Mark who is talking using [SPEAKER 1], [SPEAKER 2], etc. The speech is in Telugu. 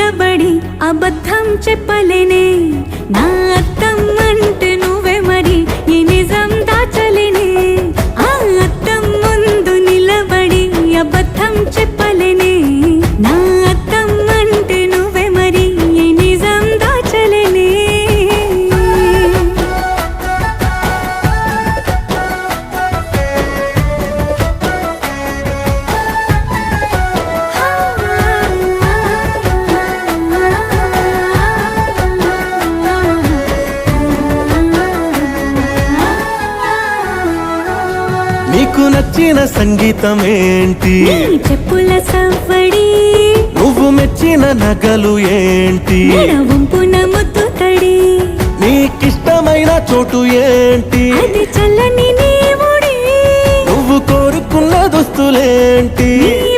[SPEAKER 1] నిలబడి అబద్ధం చెప్పలేనే నా అద్దం అంటే నువ్వే మరి ఈ నిజం దాచలేనే ఆ అద్దం ముందు నిలబడి అబద్ధం చెప్పలేనే నా అద్దం అంటే నువ్వే మరి ఈ నిజం దాచలేనే
[SPEAKER 2] నీకు నచ్చిన సంగీతం ఏంటి
[SPEAKER 1] నీ చెప్పుల సవ్వడి
[SPEAKER 2] నువ్వు మెచ్చిన నగలు ఏంటి
[SPEAKER 1] వంపున ముద్దు తడి
[SPEAKER 2] నీకిష్టమైన చోటు ఏంటి
[SPEAKER 1] అది చల్లని నీ ఒడి
[SPEAKER 2] నువ్వు కోరుకున్న దుస్తులేంటి
[SPEAKER 1] నీ